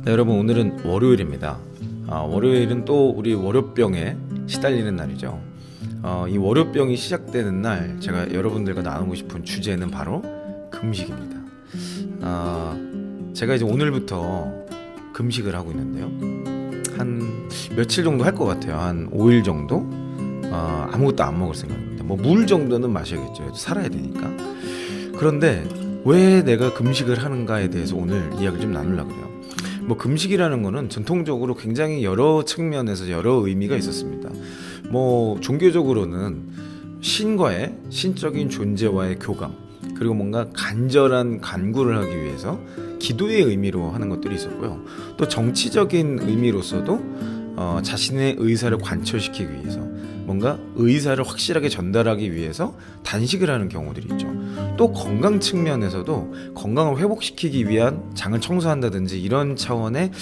네, 여러분 오늘은 월요일입니다. 월요일은 또 우리 월요병에 시달리는 날이죠. 이 월요병이 시작되는 날 제가 여러분들과 나누고 싶은 주제는 바로 금식입니다. 제가 이제 오늘부터 금식을 하고 있는데요. 한 며칠 정도 할 것 같아요. 한 5일 정도 아무것도 안 먹을 생각입니다. 뭐 물 정도는 마셔야겠죠. 살아야 되니까. 그런데 왜 내가 금식을 하는가에 대해서 오늘 이야기를 좀 나누려고 해요. 뭐 금식이라는 거는 전통적으로 굉장히 여러 측면에서 여러 의미가 있었습니다. 뭐 종교적으로는 신과의 신적인 존재와의 교감, 그리고 뭔가 간절한 간구를 하기 위해서 기도의 의미로 하는 것들이 있었고요. 또 정치적인 의미로서도 자신의 의사를 관철시키기 위해서 뭔가 의사를 확실하게 전달하기 위해서 단식을 하는 경우들이 있죠. 또 건강 측면에서도 건강을 회복시키기 위한 장을 청소한다든지 이런 차원의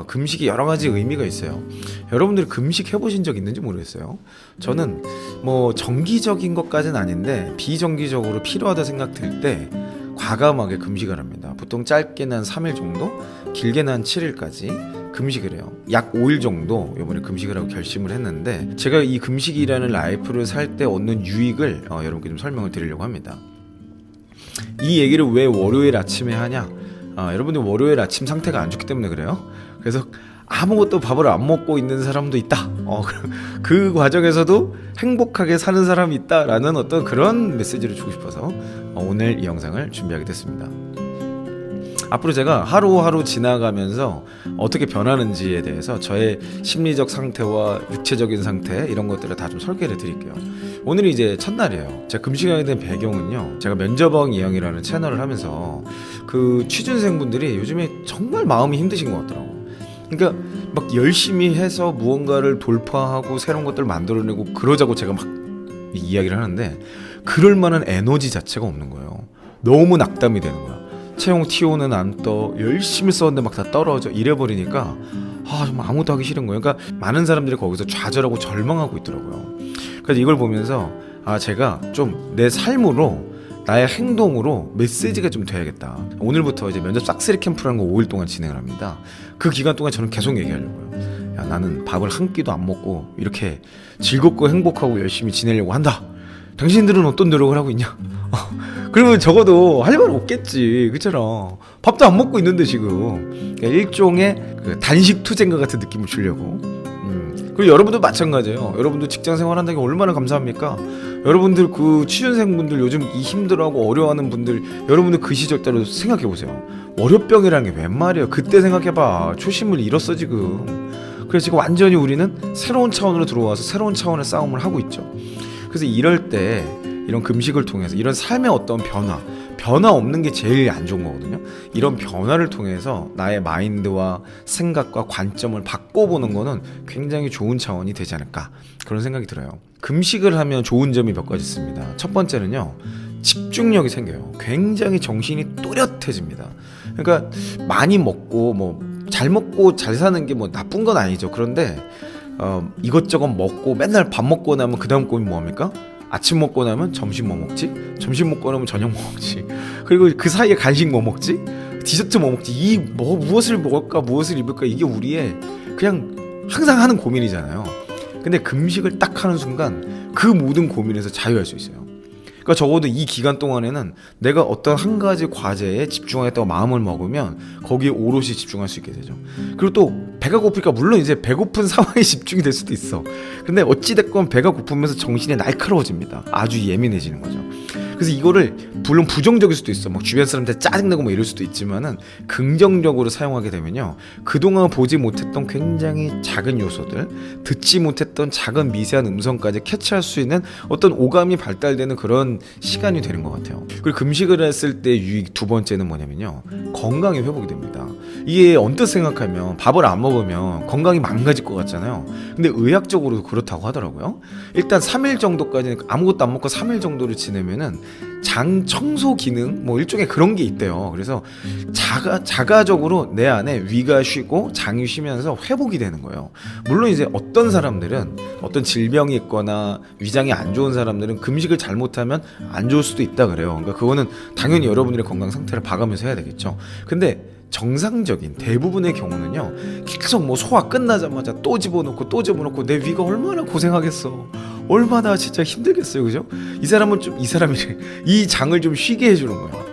금식이 여러 가지 의미가 있어요. 여러분들이 금식 해보신 적 있는지 모르겠어요. 저는 뭐 정기적인 것까지는 아닌데 비정기적으로 필요하다 생각 들 때 과감하게 금식을 합니다. 보통 짧게는 한 3일 정도, 길게는 한 7일까지 금식을 해요. 약 5일 정도 이번에 금식을 하고 결심을 했는데, 제가 이 금식이라는 라이프를 살 때 얻는 유익을 여러분께 좀 설명을 드리려고 합니다. 이 얘기를 왜 월요일 아침에 하냐? 여러분들 월요일 아침 상태가 안 좋기 때문에 그래요. 그래서 아무것도 밥을 안 먹고 있는 사람도 있다. 그 과정에서도 행복하게 사는 사람이 있다라는 어떤 그런 메시지를 주고 싶어서 오늘 이 영상을 준비하게 됐습니다. 앞으로 제가 하루하루 지나가면서 어떻게 변하는지에 대해서 저의 심리적 상태와 육체적인 상태 이런 것들을 다 좀 설계를 드릴게요. 오늘이 이제 첫날이에요. 제가 금식하게 된 배경은요, 제가 면접왕 이영이라는 채널을 하면서 그 취준생분들이 요즘에 정말 마음이 힘드신 것 같더라고요. 그러니까 막 열심히 해서 무언가를 돌파하고 새로운 것들을 만들어내고 그러자고 제가 막 이야기를 하는데 그럴 만한 에너지 자체가 없는 거예요. 너무 낙담이 되는 거야. 채용 TO는 안 떠, 열심히 썼는데 막 다 떨어져 이래버리니까 정말 아무것도 하기 싫은 거예요. 그러니까 많은 사람들이 거기서 좌절하고 절망하고 있더라고요. 그래서 이걸 보면서 제가 좀 내 삶으로, 나의 행동으로 메시지가 좀 돼야겠다. 오늘부터 이제 면접 싹쓸이 캠프라는 거 5일 동안 진행을 합니다. 그 기간 동안 저는 계속 얘기하려고요. 야, 나는 밥을 한 끼도 안 먹고 이렇게 즐겁고 행복하고 열심히 지내려고 한다. 당신들은 어떤 노력을 하고 있냐? 그러면 적어도 할 말 없겠지, 그렇잖아. 밥도 안 먹고 있는데 지금. 그러니까 일종의 그 단식 투쟁과 같은 느낌을 주려고. 그리고 여러분도 마찬가지예요. 여러분도 직장 생활한다는 게 얼마나 감사합니까? 여러분들 그 취준생분들 요즘 이 힘들어하고 어려워하는 분들, 여러분들 그 시절 때로 생각해보세요. 월요병이라는 게 웬 말이에요. 그때 생각해봐. 초심을 잃었어 지금. 그래서 지금 완전히 우리는 새로운 차원으로 들어와서 새로운 차원의 싸움을 하고 있죠. 그래서 이럴 때 이런 금식을 통해서 이런 삶의 어떤 변화 없는 게 제일 안 좋은 거거든요. 이런 변화를 통해서 나의 마인드와 생각과 관점을 바꿔보는 거는 굉장히 좋은 차원이 되지 않을까, 그런 생각이 들어요. 금식을 하면 좋은 점이 몇 가지 있습니다. 첫 번째는요, 집중력이 생겨요. 굉장히 정신이 또렷해집니다. 그러니까 많이 먹고 뭐 잘 먹고 잘 사는 게 뭐 나쁜 건 아니죠. 그런데 이것저것 먹고 맨날 밥 먹고 나면 그 다음 꿈이 뭐합니까? 아침 먹고 나면 점심 뭐 먹지? 점심 먹고 나면 저녁 뭐 먹지? 그리고 그 사이에 간식 뭐 먹지? 디저트 뭐 먹지? 무엇을 먹을까? 무엇을 입을까? 이게 우리의 그냥 항상 하는 고민이잖아요. 근데 금식을 딱 하는 순간 그 모든 고민에서 자유할 수 있어요. 그러니까 적어도 이 기간 동안에는 내가 어떤 한 가지 과제에 집중하겠다고 마음을 먹으면 거기에 오롯이 집중할 수 있게 되죠. 그리고 또 배가 고프니까 물론 이제 배고픈 상황에 집중이 될 수도 있어. 근데 어찌됐건 배가 고프면서 정신이 날카로워집니다. 아주 예민해지는 거죠. 그래서 이거를 물론 부정적일 수도 있어. 막 주변 사람한테 짜증내고 뭐 이럴 수도 있지만은 긍정적으로 사용하게 되면요, 그동안 보지 못했던 굉장히 작은 요소들, 듣지 못했던 작은 미세한 음성까지 캐치할 수 있는 어떤 오감이 발달되는 그런 시간이 되는 것 같아요. 그리고 금식을 했을 때 유익 두 번째는 뭐냐면요, 건강이 회복이 됩니다. 이게 언뜻 생각하면 밥을 안 먹으면 건강이 망가질 것 같잖아요. 근데 의학적으로도 그렇다고 하더라고요. 일단 3일 정도까지는 아무것도 안 먹고 3일 정도를 지내면은 장 청소 기능 뭐 일종의 그런 게 있대요. 그래서 자가적으로 내 안에 위가 쉬고 장이 쉬면서 회복이 되는 거예요. 물론 이제 어떤 사람들은 어떤 질병이 있거나 위장이 안 좋은 사람들은 금식을 잘못하면 안 좋을 수도 있다 그래요. 그러니까 그거는 당연히 여러분들의 건강 상태를 봐가면서 해야 되겠죠. 근데 정상적인 대부분의 경우는요, 계속 뭐 소화 끝나자마자 또 집어넣고 내 위가 얼마나 고생하겠어, 얼마나 진짜 힘들겠어요, 그죠? 이 사람이 이 장을 좀 쉬게 해주는 거예요.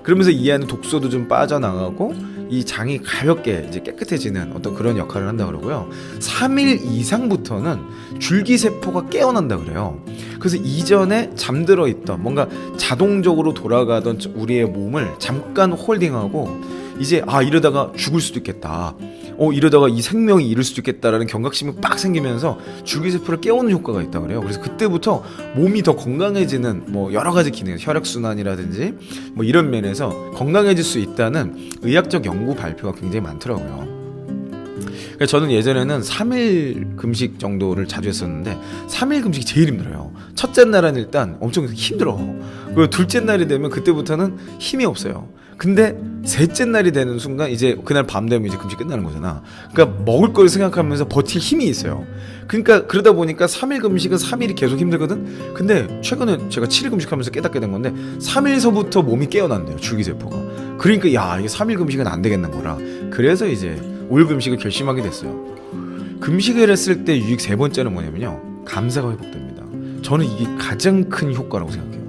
그러면서 이 안에 독소도 좀 빠져나가고 이 장이 가볍게 이제 깨끗해지는 어떤 그런 역할을 한다 그러고요. 3일 이상부터는 줄기세포가 깨어난다 그래요. 그래서 이전에 잠들어 있던 뭔가 자동적으로 돌아가던 우리의 몸을 잠깐 홀딩하고, 이제 이러다가 죽을 수도 있겠다, 이러다가 이 생명이 이를 수도 있겠다라는 경각심이 빡 생기면서 줄기세포를 깨우는 효과가 있다 그래요. 그래서 그때부터 몸이 더 건강해지는 뭐 여러 가지 기능, 혈액순환이라든지 뭐 이런 면에서 건강해질 수 있다는 의학적 연구 발표가 굉장히 많더라고요. 그래서 저는 예전에는 3일 금식 정도를 자주 했었는데 3일 금식이 제일 힘들어요. 첫째 날은 일단 엄청 힘들어. 그리고 둘째 날이 되면 그때부터는 힘이 없어요. 근데 셋째 날이 되는 순간 이제 그날 밤 되면 이제 금식 끝나는 거잖아. 그러니까 먹을 걸 생각하면서 버틸 힘이 있어요. 그러니까 그러다 보니까 3일 금식은 3일이 계속 힘들거든. 근데 최근에 제가 7일 금식하면서 깨닫게 된 건데 3일서부터 몸이 깨어난대요, 줄기세포가. 그러니까 야, 이게 3일 금식은 안 되겠는 거라. 그래서 이제 5일 금식을 결심하게 됐어요. 금식을 했을 때 유익 세 번째는 뭐냐면요, 감사가 회복됩니다. 저는 이게 가장 큰 효과라고 생각해요.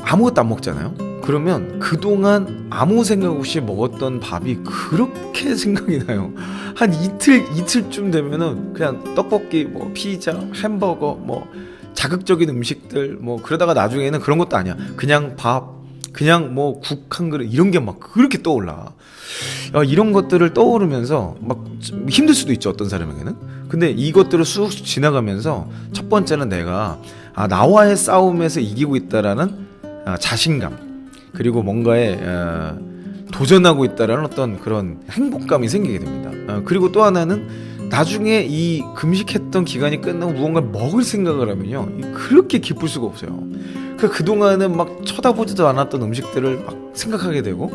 아무것도 안 먹잖아요. 그러면 그동안 아무 생각 없이 먹었던 밥이 그렇게 생각이 나요. 한 이틀쯤 되면은 그냥 떡볶이, 뭐 피자, 햄버거, 뭐 자극적인 음식들, 뭐 그러다가 나중에는 그런 것도 아니야. 그냥 밥, 그냥 뭐 국 한 그릇, 이런 게 막 그렇게 떠올라. 이런 것들을 떠오르면서 막 힘들 수도 있죠, 어떤 사람에게는. 근데 이것들을 쑥 지나가면서 첫 번째는 내가 나와의 싸움에서 이기고 있다라는 자신감, 그리고 뭔가에 도전하고 있다라는 어떤 그런 행복감이 생기게 됩니다. 그리고 또 하나는 나중에 이 금식했던 기간이 끝나고 무언가를 먹을 생각을 하면요, 그렇게 기쁠 수가 없어요. 그동안은 막 쳐다보지도 않았던 음식들을 막 생각하게 되고,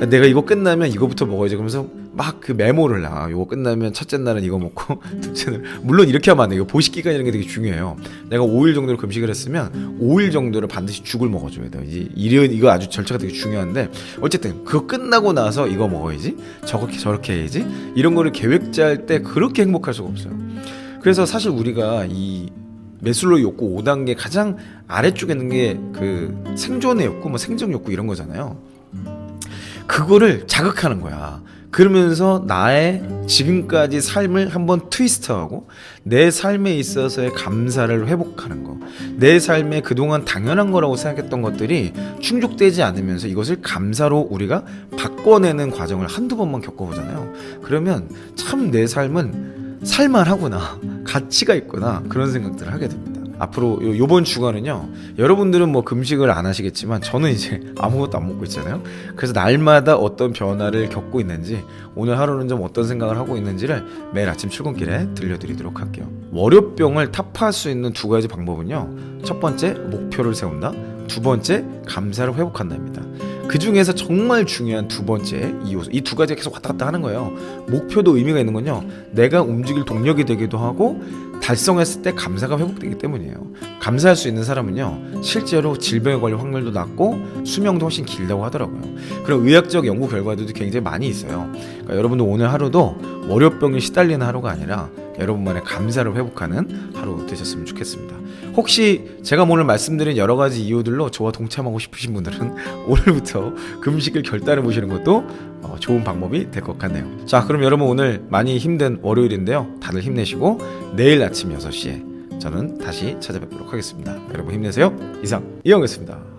내가 이거 끝나면 이거부터 먹어야지 그러면서 막 그 메모를 이거 끝나면 첫째 날은 이거 먹고 둘째 날, 물론 이렇게 하면 안 돼요. 보식 기간이라는 게 되게 중요해요. 내가 5일 정도를 금식을 했으면 5일 정도를 반드시 죽을 먹어줘야 돼요. 이거 아주 절차가 되게 중요한데, 어쨌든 그거 끝나고 나서 이거 먹어야지, 저렇게 해야지, 이런 거를 계획 짤 때 그렇게 행복할 수가 없어요. 그래서 사실 우리가 이 메슬로우 욕구 5단계 가장 아래쪽에 있는 게 그 생존의 욕구, 뭐 생존 욕구 이런 거잖아요. 그거를 자극하는 거야. 그러면서 나의 지금까지 삶을 한번 트위스트하고 내 삶에 있어서의 감사를 회복하는 거, 내 삶에 그동안 당연한 거라고 생각했던 것들이 충족되지 않으면서 이것을 감사로 우리가 바꿔내는 과정을 한두 번만 겪어보잖아요. 그러면 참 내 삶은 살만하구나, 가치가 있구나, 그런 생각들을 하게 됩니다. 앞으로 요번 주간은요, 여러분들은 뭐 금식을 안 하시겠지만 저는 이제 아무것도 안 먹고 있잖아요. 그래서 날마다 어떤 변화를 겪고 있는지, 오늘 하루는 좀 어떤 생각을 하고 있는지를 매일 아침 출근길에 들려드리도록 할게요. 월요병을 타파할 수 있는 두 가지 방법은요, 첫 번째 목표를 세운다, 두 번째 감사를 회복한다입니다. 그 중에서 정말 중요한 두 번째 이 요소, 이 두 가지가 계속 왔다 갔다 하는 거예요. 목표도 의미가 있는 건요, 내가 움직일 동력이 되기도 하고 달성했을 때 감사가 회복되기 때문이에요. 감사할 수 있는 사람은요, 실제로 질병에 걸릴 확률도 낮고 수명도 훨씬 길다고 하더라고요. 그런 의학적 연구 결과들도 굉장히 많이 있어요. 그러니까 여러분도 오늘 하루도 월요병에 시달리는 하루가 아니라 여러분만의 감사를 회복하는 하루 되셨으면 좋겠습니다. 혹시 제가 오늘 말씀드린 여러 가지 이유들로 저와 동참하고 싶으신 분들은 오늘부터 금식을 결단해 보시는 것도 좋은 방법이 될 것 같네요. 자, 그럼 여러분 오늘 많이 힘든 월요일인데요, 다들 힘내시고 내일 아침 6시에 저는 다시 찾아뵙도록 하겠습니다. 여러분 힘내세요. 이상 이영이었습니다.